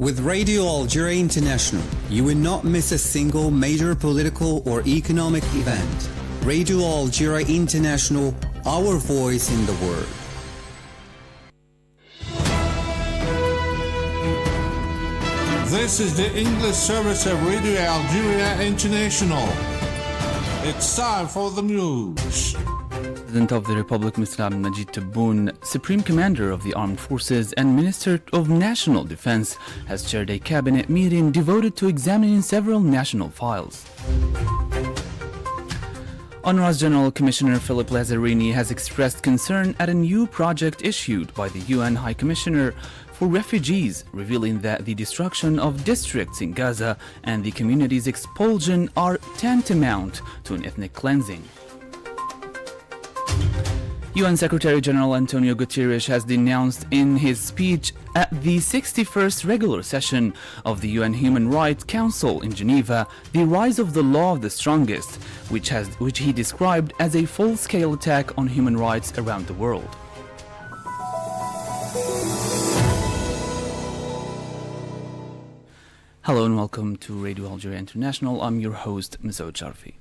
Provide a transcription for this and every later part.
With Radio Algeria International, you will not miss a single major political or economic event. Radio Algeria International, our voice in the world. This is the English service of Radio Algeria International. It's time for the news. President of the Republic, Mr. Abdelmajid Tebboune, Supreme Commander of the Armed Forces and Minister of National Defense, has chaired a cabinet meeting devoted to examining several national files. UNRWA's General Commissioner Philip Lazzarini has expressed concern at a new project issued by the UN High Commissioner for Refugees, revealing that the destruction of districts in Gaza and the community's expulsion are tantamount to an ethnic cleansing. UN Secretary-General Antonio Guterres has denounced in his speech at the 61st regular session of the UN Human Rights Council in Geneva the rise of the law of the strongest, which he described as a full-scale attack on human rights around the world. Hello and welcome to Radio Algeria International. I'm your host, Masoud Sharfi.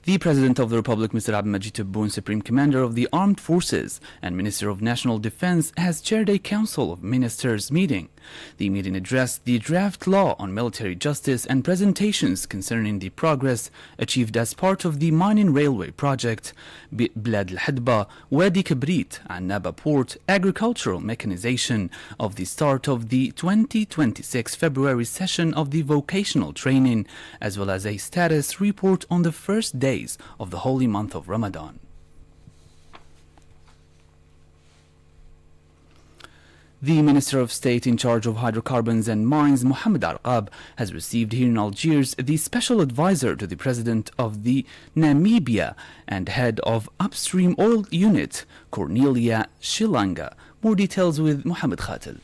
The President of the Republic, Mr. Abdelmajid Tebboune, Supreme Commander of the Armed Forces and Minister of National Defense, has chaired a Council of Ministers meeting. The meeting addressed the draft law on military justice and presentations concerning the progress achieved as part of the mining railway project, Blad al-Hadba, Wadi Kabrit, Annaba Port, agricultural mechanization of the start of the 2026 February session of the vocational training, as well as a status report on the first days of the holy month of Ramadan. The Minister of State in charge of hydrocarbons and mines, Mohamed Arqab, has received here in Algiers the special advisor to the President of the Namibia and head of upstream oil unit, Cornelia Shilanga. More details with Mohamed Khatel.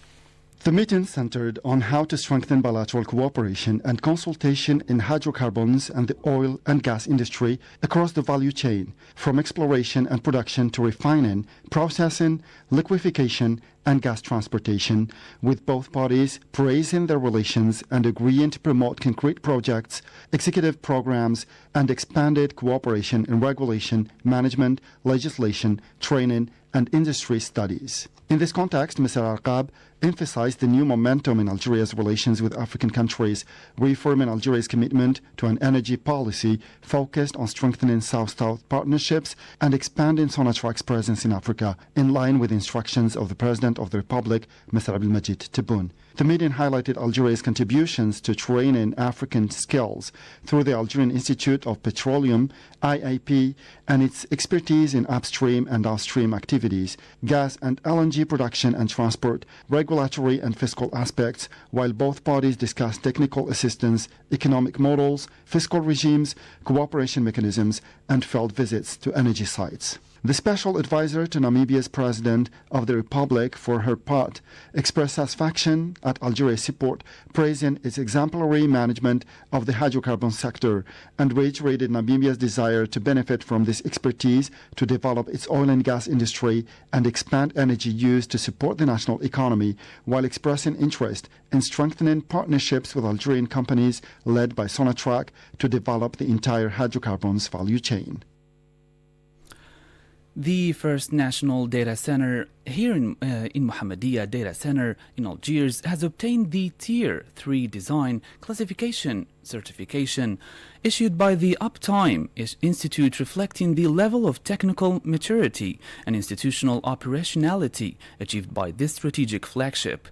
The meeting centered on how to strengthen bilateral cooperation and consultation in hydrocarbons and the oil and gas industry across the value chain, from exploration and production to refining, processing, liquefaction, and gas transportation, with both parties praising their relations and agreeing to promote concrete projects, executive programs, and expanded cooperation in regulation, management, legislation, training, and industry studies. In this context, Mr. Arqab emphasized the new momentum in Algeria's relations with African countries, reaffirming Algeria's commitment to an energy policy focused on strengthening South-South partnerships and expanding Sonatrach's presence in Africa, in line with instructions of the President of the Republic, Mr. Abdelmajid Tebboune. The meeting highlighted Algeria's contributions to training African skills through the Algerian Institute of Petroleum, IIP, and its expertise in upstream and downstream activities, gas and LNG production and transport, regulatory and fiscal aspects, while both parties discussed technical assistance, economic models, fiscal regimes, cooperation mechanisms, and field visits to energy sites. The special advisor to Namibia's President of the Republic, for her part, expressed satisfaction at Algeria's support, praising its exemplary management of the hydrocarbon sector, and reiterated Namibia's desire to benefit from this expertise to develop its oil and gas industry and expand energy use to support the national economy, while expressing interest in strengthening partnerships with Algerian companies led by Sonatrach to develop the entire hydrocarbons value chain. The first national data center here in Mohammedia Data Center in Algiers has obtained the Tier 3 design classification certification issued by the Uptime Institute, reflecting the level of technical maturity and institutional operationality achieved by this strategic flagship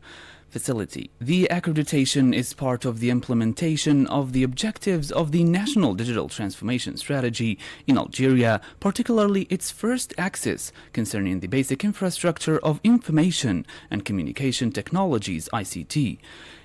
facility. The accreditation is part of the implementation of the objectives of the National Digital Transformation Strategy in Algeria, particularly its first axis concerning the basic infrastructure of information and communication technologies, ICT.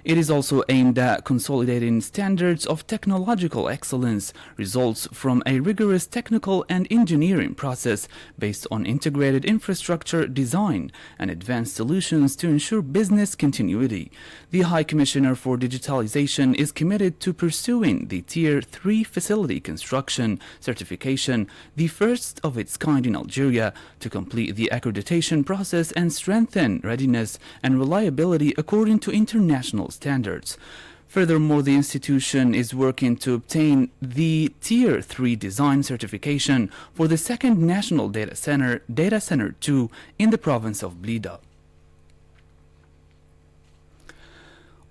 It is also aimed at consolidating standards of technological excellence, results from a rigorous technical and engineering process based on integrated infrastructure design and advanced solutions to ensure business continuity. The High Commissioner for Digitalization is committed to pursuing the Tier 3 facility construction certification, the first of its kind in Algeria, to complete the accreditation process and strengthen readiness and reliability according to international international standards. Furthermore, the institution is working to obtain the Tier 3 design certification for the second national data center, Data Center 2, in the province of Blida.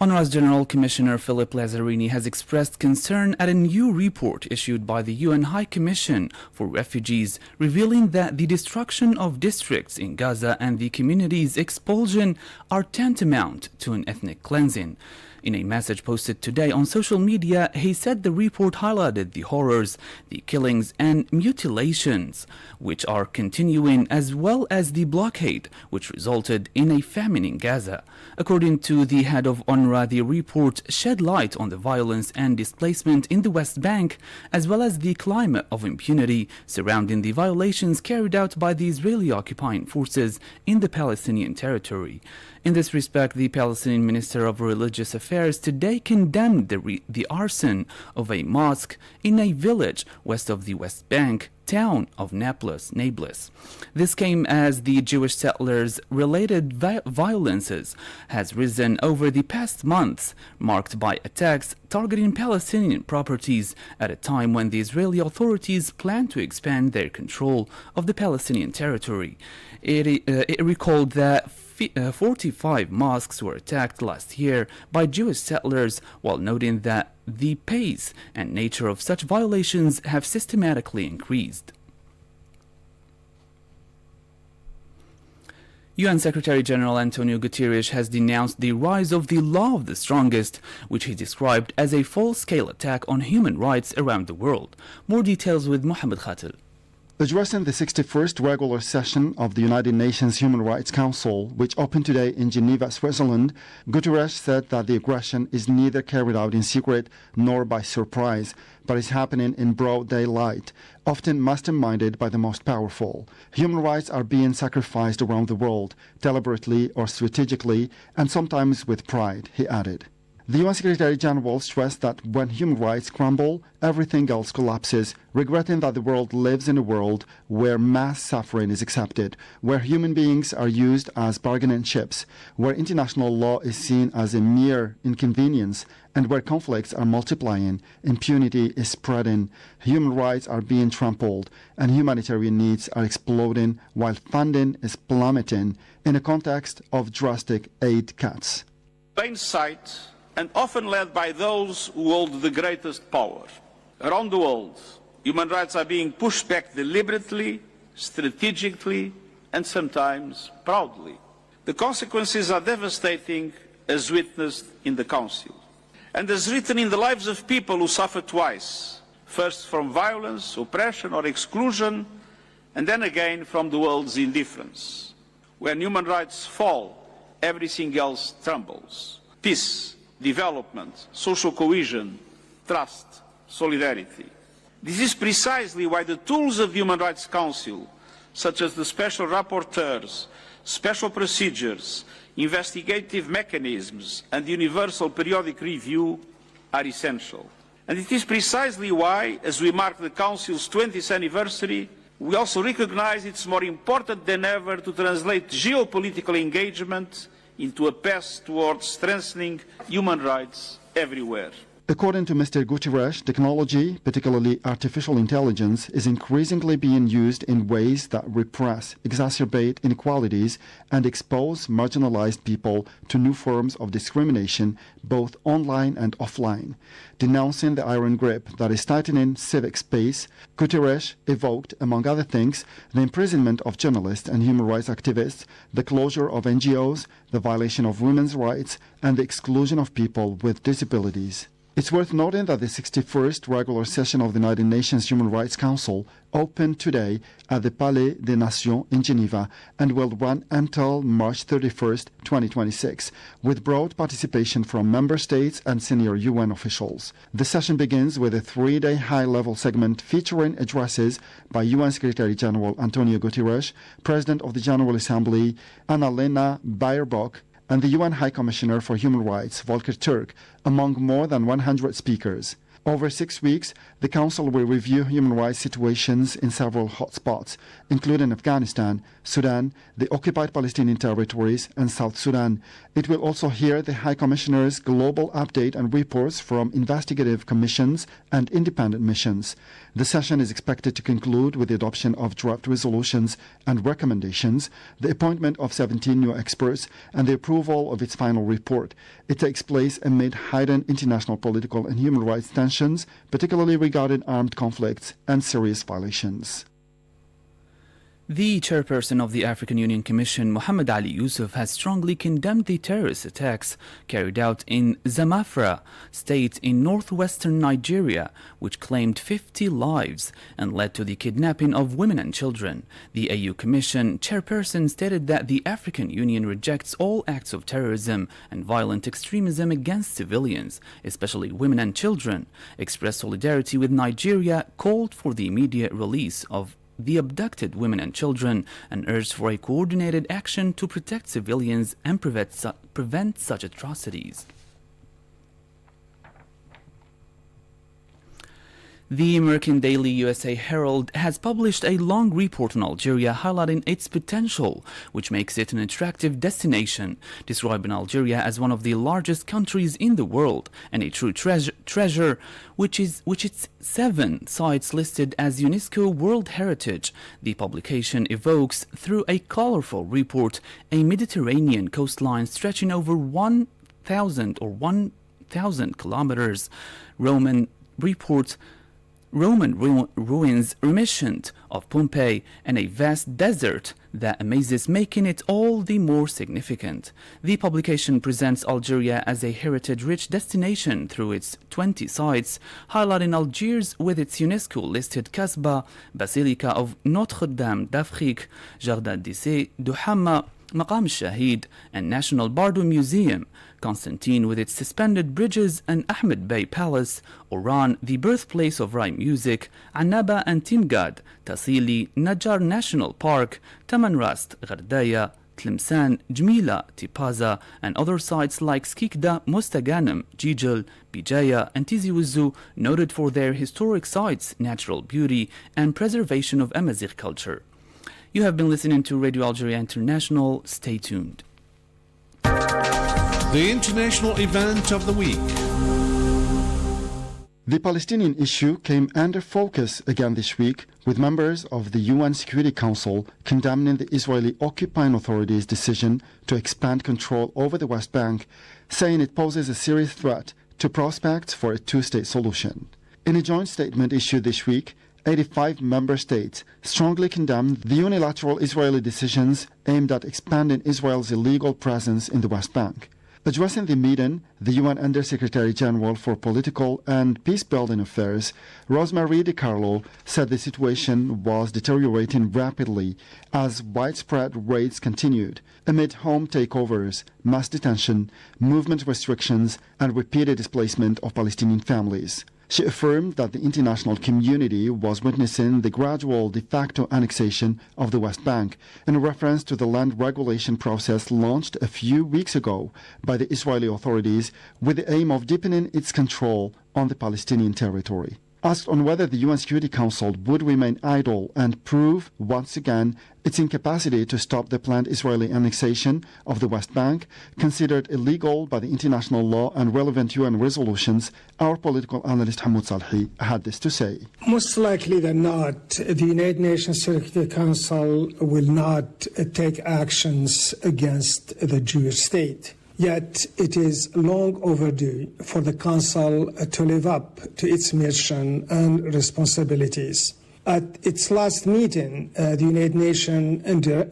UNRWA's General Commissioner Philip Lazzarini has expressed concern at a new report issued by the UN High Commission for Refugees, revealing that the destruction of districts in Gaza and the community's expulsion are tantamount to an ethnic cleansing. In a message posted today on social media, he said the report highlighted the horrors, the killings and mutilations which are continuing, as well as the blockade which resulted in a famine in Gaza. According to the head of UNRWA, the report shed light on the violence and displacement in the West Bank, as well as the climate of impunity surrounding the violations carried out by the Israeli occupying forces in the Palestinian territory. In this respect, the Palestinian Minister of Religious Affairs today condemned the arson of a mosque in a village west of the West Bank town of Nablus. This came as the Jewish settlers' related violences has risen over the past months, marked by attacks targeting Palestinian properties at a time when the Israeli authorities plan to expand their control of the Palestinian territory. It recalled that 45 mosques were attacked last year by Jewish settlers, while noting that the pace and nature of such violations have systematically increased. UN Secretary-General Antonio Guterres has denounced the rise of the law of the strongest, which he described as a full-scale attack on human rights around the world. More details with Mohammed Khatil. Addressing the 61st regular session of the United Nations Human Rights Council, which opened today in Geneva, Switzerland, Guterres said that the aggression is neither carried out in secret nor by surprise, but is happening in broad daylight, often masterminded by the most powerful. Human rights are being sacrificed around the world, deliberately or strategically, and sometimes with pride, he added. The UN Secretary-General stressed that when human rights crumble, everything else collapses, regretting that the world lives in a world where mass suffering is accepted, where human beings are used as bargaining chips, where international law is seen as a mere inconvenience, and where conflicts are multiplying, impunity is spreading, human rights are being trampled, and humanitarian needs are exploding while funding is plummeting in a context of drastic aid cuts. Plain sight and often led by those who hold the greatest power. Around the world, human rights are being pushed back deliberately, strategically, and sometimes proudly. The consequences are devastating, as witnessed in the Council, and as written in the lives of people who suffer twice, first from violence, oppression or exclusion, and then again from the world's indifference. When human rights fall, everything else trembles. Peace, development, social cohesion, trust, solidarity. This is precisely why the tools of the Human Rights Council, such as the special rapporteurs, special procedures, investigative mechanisms and universal periodic review are essential. And it is precisely why, as we mark the Council's 20th anniversary, we also recognize it's more important than ever to translate geopolitical engagement into a path towards strengthening human rights everywhere. According to Mr. Guterres, technology, particularly artificial intelligence, is increasingly being used in ways that repress, exacerbate inequalities, and expose marginalized people to new forms of discrimination, both online and offline. Denouncing the iron grip that is tightening civic space, Guterres evoked, among other things, the imprisonment of journalists and human rights activists, the closure of NGOs, the violation of women's rights, and the exclusion of people with disabilities. It's worth noting that the 61st regular session of the United Nations Human Rights Council opened today at the Palais des Nations in Geneva and will run until March 31st, 2026, with broad participation from member states and senior UN officials. The session begins with a 3-day high-level segment featuring addresses by UN Secretary-General Antonio Guterres, President of the General Assembly Annalena Baerbock, and the UN High Commissioner for Human Rights, Volker Turk, among more than 100 speakers. Over 6 weeks, the Council will review human rights situations in several hotspots, including Afghanistan, Sudan, the occupied Palestinian territories, and South Sudan. It will also hear the High Commissioner's global update and reports from investigative commissions and independent missions. The session is expected to conclude with the adoption of draft resolutions and recommendations, the appointment of 17 new experts, and the approval of its final report. It takes place amid heightened international political and human rights tensions, particularly regarding armed conflicts and serious violations. The chairperson of the African Union Commission, Mohammed Ali Yusuf, has strongly condemned the terrorist attacks carried out in Zamfara state in northwestern Nigeria, which claimed 50 lives and led to the kidnapping of women and children. The AU Commission chairperson stated that the African Union rejects all acts of terrorism and violent extremism against civilians, especially women and children, expressed solidarity with Nigeria, called for the immediate release of the abducted women and children, and urged for a coordinated action to protect civilians and prevent such atrocities. The American daily USA Herald has published a long report on Algeria highlighting its potential, which makes it an attractive destination, describing Algeria as one of the largest countries in the world and a true treasure, which its 7 sites listed as UNESCO World Heritage. The publication evokes, through a colorful report, a Mediterranean coastline stretching over 1,000 kilometers. Roman ruins reminiscent of Pompeii, and a vast desert that amazes, making it all the more significant. The publication presents Algeria as a heritage-rich destination through its 20 sites, highlighting Algiers with its UNESCO-listed Kasbah, Basilica of Notre-Dame d'Afrique, Jardin d'Essai, Douhamma, Maqam al-Shahid, and National Bardo Museum, Constantine with its suspended bridges and Ahmed Bey Palace, Oran, the birthplace of rhyme music, Annaba and Timgad, Tassili, Najjar National Park, Tamanrast, Ghardaya, Tlemcen, Jmila, Tipaza, and other sites like Skikda, Mostaganem, Jijel, Bijaya, and Tizi Ouzou, noted for their historic sites, natural beauty, and preservation of Amazigh culture. You have been listening to Radio Algeria International. Stay tuned. The international event of the week. The Palestinian issue came under focus again this week, with members of the UN Security Council condemning the Israeli occupying authorities' decision to expand control over the West Bank, saying it poses a serious threat to prospects for a two-state solution. In a joint statement issued this week, 85 member states strongly condemned the unilateral Israeli decisions aimed at expanding Israel's illegal presence in the West Bank. Addressing the meeting, the UN Under-Secretary General for Political and Peace-Building Affairs, Rosemarie DiCarlo, said the situation was deteriorating rapidly as widespread raids continued, amid home takeovers, mass detention, movement restrictions, and repeated displacement of Palestinian families. She affirmed that the international community was witnessing the gradual de facto annexation of the West Bank in reference to the land regulation process launched a few weeks ago by the Israeli authorities with the aim of deepening its control on the Palestinian territory. Asked on whether the UN Security Council would remain idle and prove once again its incapacity to stop the planned Israeli annexation of the West Bank, considered illegal by the international law and relevant UN resolutions, our political analyst Hamoud Salhi had this to say. Most likely than not, the United Nations Security Council will not take actions against the Jewish state. Yet it is long overdue for the Council to live up to its mission and responsibilities. At its last meeting, the United Nations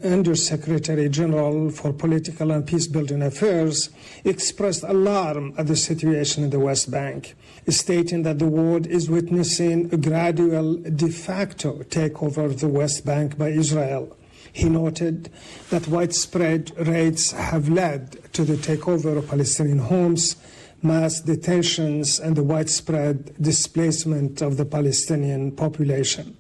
Under-Secretary General for Political and Peace-Building Affairs expressed alarm at the situation in the West Bank, stating that the world is witnessing a gradual de facto takeover of the West Bank by Israel. He noted that widespread raids have led to the takeover of Palestinian homes, mass detentions, and the widespread displacement of the Palestinian population.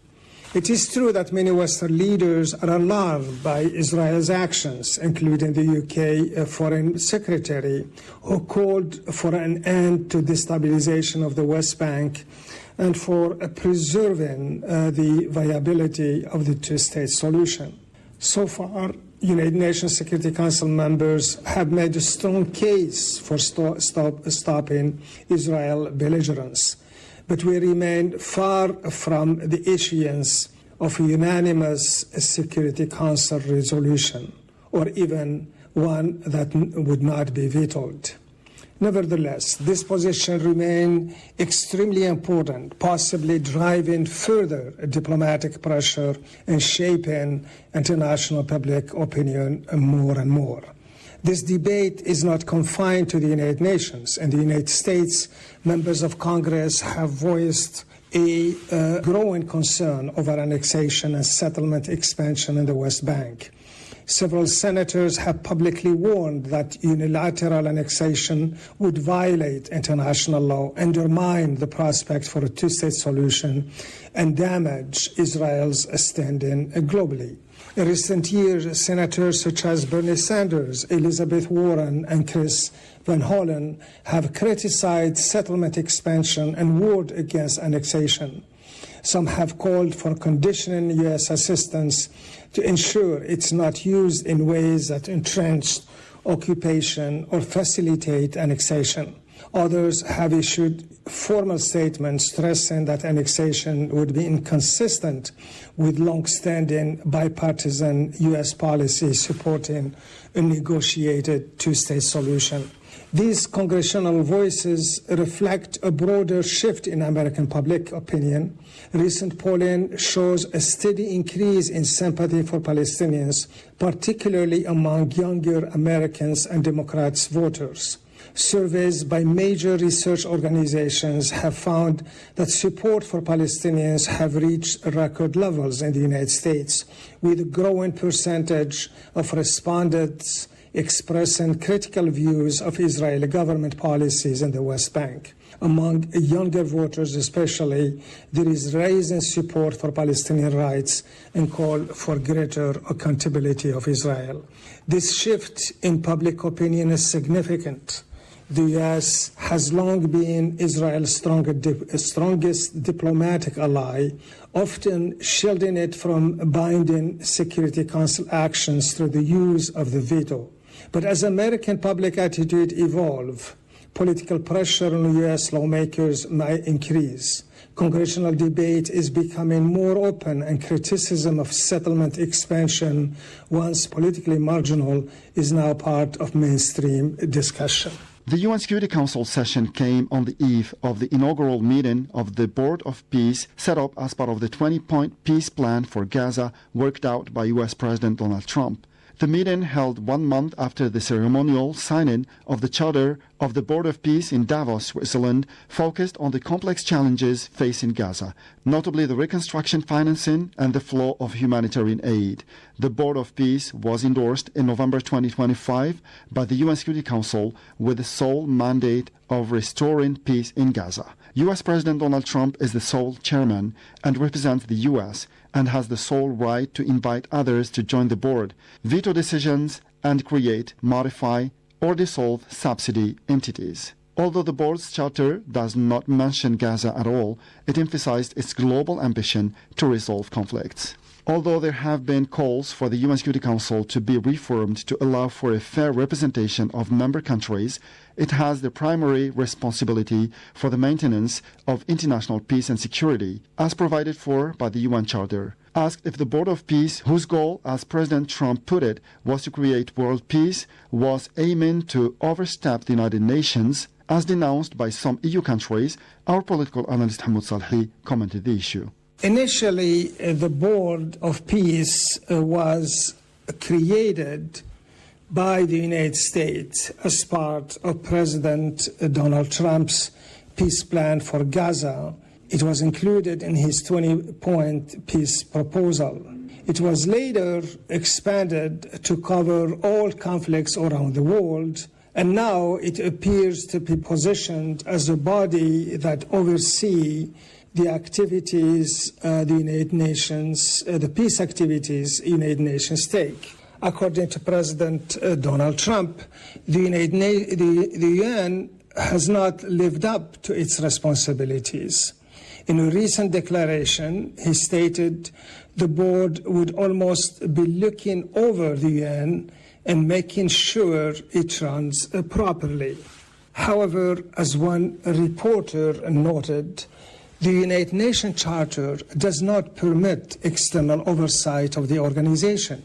It is true that many Western leaders are alarmed by Israel's actions, including the UK Foreign Secretary, who called for an end to destabilization of the West Bank and for preserving the viability of the two-state solution. So far, United Nations Security Council members have made a strong case for stopping Israel belligerence, but we remain far from the issuance of a unanimous Security Council resolution, or even one that would not be vetoed. Nevertheless, this position remains extremely important, possibly driving further diplomatic pressure and shaping international public opinion more and more. This debate is not confined to the United Nations. In the United States, members of Congress have voiced a growing concern over annexation and settlement expansion in the West Bank. Several senators have publicly warned that unilateral annexation would violate international law, undermine the prospect for a two-state solution, and damage Israel's standing globally. In recent years, senators such as Bernie Sanders, Elizabeth Warren, and Chris Van Hollen have criticized settlement expansion and warned against annexation. Some have called for conditioning U.S. assistance to ensure it's not used in ways that entrench occupation or facilitate annexation. Others have issued formal statements stressing that annexation would be inconsistent with long-standing bipartisan U.S. policy supporting a negotiated two-state solution. These congressional voices reflect a broader shift in American public opinion. Recent polling shows a steady increase in sympathy for Palestinians, particularly among younger Americans and Democrats voters. Surveys by major research organizations have found that support for Palestinians have reached record levels in the United States, with a growing percentage of respondents expressing critical views of Israeli government policies in the West Bank. Among younger voters especially, there is rising support for Palestinian rights and call for greater accountability of Israel. This shift in public opinion is significant. The U.S. has long been Israel's strongest diplomatic ally, often shielding it from binding Security Council actions through the use of the veto. But as American public attitude evolve, political pressure on U.S. lawmakers may increase. Congressional debate is becoming more open, and criticism of settlement expansion, once politically marginal, is now part of mainstream discussion. The UN Security Council session came on the eve of the inaugural meeting of the Board of Peace set up as part of the 20-point peace plan for Gaza worked out by U.S. President Donald Trump. The meeting, held 1 month after the ceremonial signing of the Charter of the Board of Peace in Davos, Switzerland, focused on the complex challenges facing Gaza, notably the reconstruction financing and the flow of humanitarian aid. The Board of Peace was endorsed in November 2025 by the UN Security Council with the sole mandate of restoring peace in Gaza. U.S. President Donald Trump is the sole chairman and represents the U.S. and has the sole right to invite others to join the board, veto decisions, and create, modify, or dissolve subsidy entities. Although the board's charter does not mention Gaza at all, it emphasized its global ambition to resolve conflicts. Although there have been calls for the UN Security Council to be reformed to allow for a fair representation of member countries, it has the primary responsibility for the maintenance of international peace and security, as provided for by the UN Charter. Asked if the Board of Peace, whose goal, as President Trump put it, was to create world peace, was aiming to overstep the United Nations, as denounced by some EU countries, our political analyst Hamoud Salhi commented the issue. Initially, the Board of Peace was created by the United States as part of President Donald Trump's peace plan for Gaza. It was included in his 20-point peace proposal. It was later expanded to cover all conflicts around the world, and now it appears to be positioned as a body that oversees the activities the United Nations, the peace activities United Nations take. According to President Donald Trump, the UN has not lived up to its responsibilities. In a recent declaration, he stated the board would almost be looking over the UN and making sure it runs properly. However, as one reporter noted, the United Nations Charter does not permit external oversight of the organization.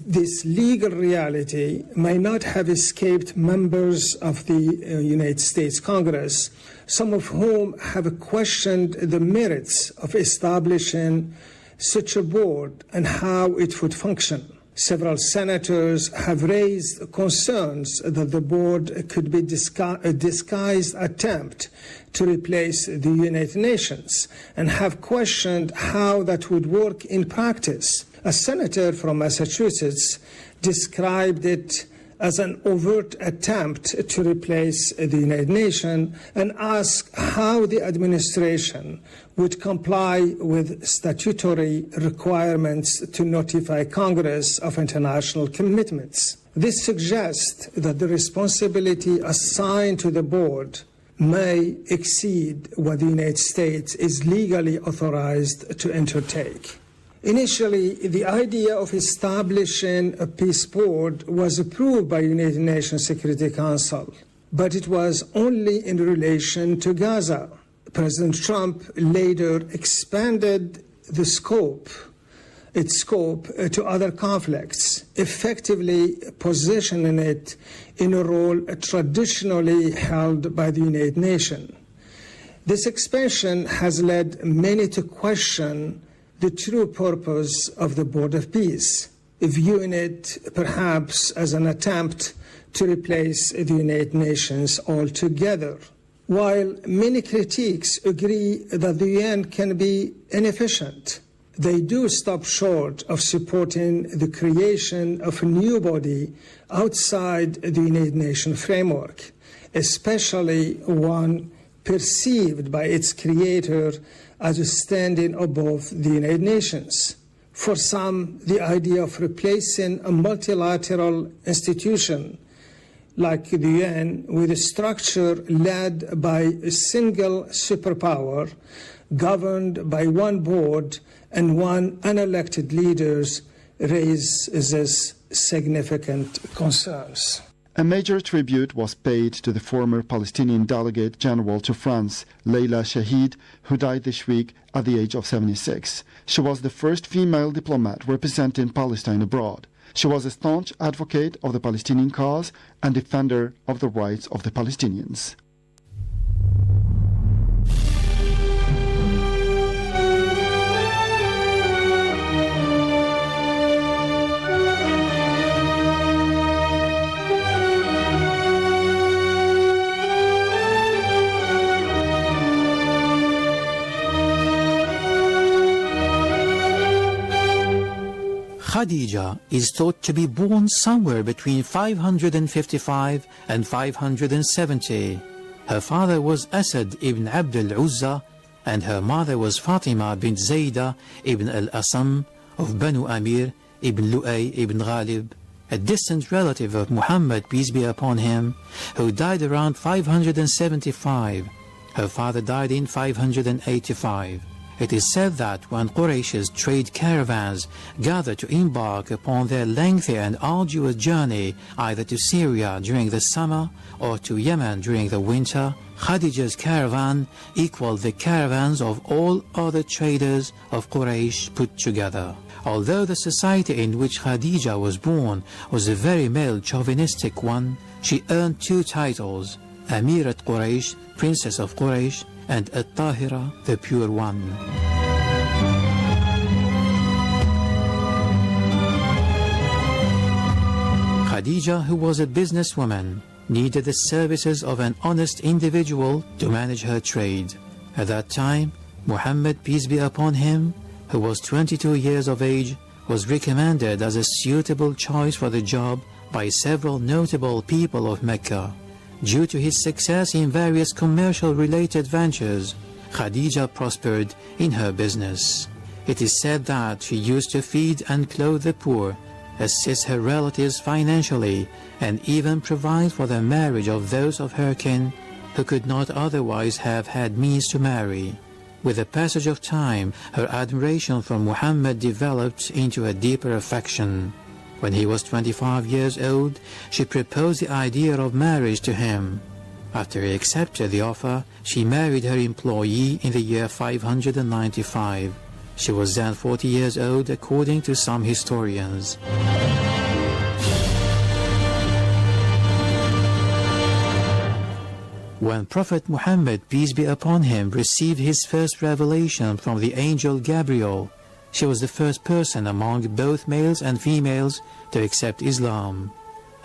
This legal reality may not have escaped members of the United States Congress, some of whom have questioned the merits of establishing such a board and how it would function. Several senators have raised concerns that the board could be a disguised attempt to replace the United Nations and have questioned how that would work in practice. A senator from Massachusetts described it as an overt attempt to replace the United Nations and asked how the administration would comply with statutory requirements to notify Congress of international commitments. This suggests that the responsibility assigned to the board may exceed what the United States is legally authorized to undertake. Initially, the idea of establishing a peace board was approved by United Nations Security Council, but it was only in relation to Gaza. President Trump later expanded its scope to other conflicts, effectively positioning it in a role traditionally held by the United Nations. This expansion has led many to question the true purpose of the Board of Peace, viewing it perhaps as an attempt to replace the United Nations altogether. While many critics agree that the UN can be inefficient, they do stop short of supporting the creation of a new body outside the United Nations framework, especially one perceived by its creator as standing above the United Nations. For some, the idea of replacing a multilateral institution like the UN with a structure led by a single superpower, governed by one board and one unelected leaders, raises significant concerns. A major tribute was paid to the former Palestinian delegate general to France, Leila Shahid, who died this week at the age of 76. She was the first female diplomat representing Palestine abroad. She was a staunch advocate of the Palestinian cause and defender of the rights of the Palestinians. Khadija is thought to be born somewhere between 555 and 570. Her father was Asad ibn Abd al-Uzza and her mother was Fatima bint Zayda ibn al-Asam of Banu Amir ibn Lu'ay ibn Ghalib, a distant relative of Muhammad, peace be upon him, who died around 575. Her father died in 585. It is said that when Quraysh's trade caravans gathered to embark upon their lengthy and arduous journey either to Syria during the summer or to Yemen during the winter, Khadija's caravan equaled the caravans of all other traders of Quraysh put together. Although the society in which Khadija was born was a very male chauvinistic one, she earned two titles, Amirat Quraysh, Princess of Quraysh, and At-Tahira, the Pure One. Khadija, who was a businesswoman, needed the services of an honest individual to manage her trade. At that time, Muhammad, peace be upon him, who was 22 years of age, was recommended as a suitable choice for the job by several notable people of Mecca. Due to his success in various commercial-related ventures, Khadija prospered in her business. It is said that she used to feed and clothe the poor, assist her relatives financially, and even provide for the marriage of those of her kin who could not otherwise have had means to marry. With the passage of time, her admiration for Muhammad developed into a deeper affection. When he was 25 years old, she proposed the idea of marriage to him. After he accepted the offer, she married her employee in the year 595. She was then 40 years old, according to some historians. When Prophet Muhammad, peace be upon him, received his first revelation from the angel Gabriel, she was the first person among both males and females to accept Islam.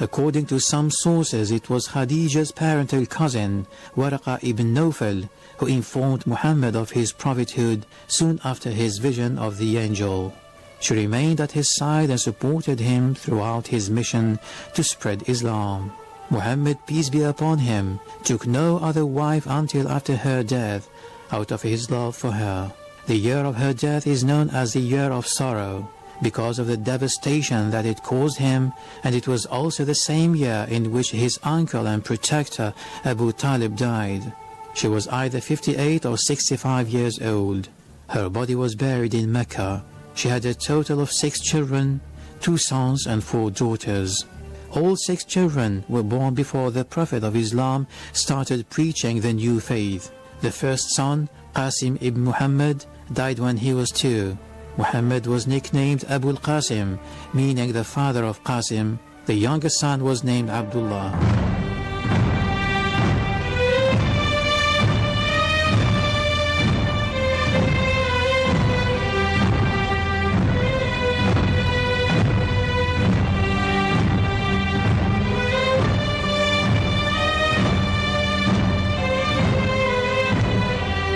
According to some sources, it was Khadija's parental cousin, Waraqa ibn Nawfal, who informed Muhammad of his prophethood soon after his vision of the angel. She remained at his side and supported him throughout his mission to spread Islam. Muhammad, peace be upon him, took no other wife until after her death, out of his love for her. The year of her death is known as the year of sorrow, because of the devastation that it caused him, and it was also the same year in which his uncle and protector Abu Talib died. She was either 58 or 65 years old. Her body was buried in Mecca. She had a total of 6 children, 2 sons and 4 daughters. All 6 children were born before the Prophet of Islam started preaching the new faith. The first son, Qasim ibn Muhammad, died when he was 2. Muhammad was nicknamed Abu al-Qasim, meaning the father of Qasim. The youngest son was named Abdullah.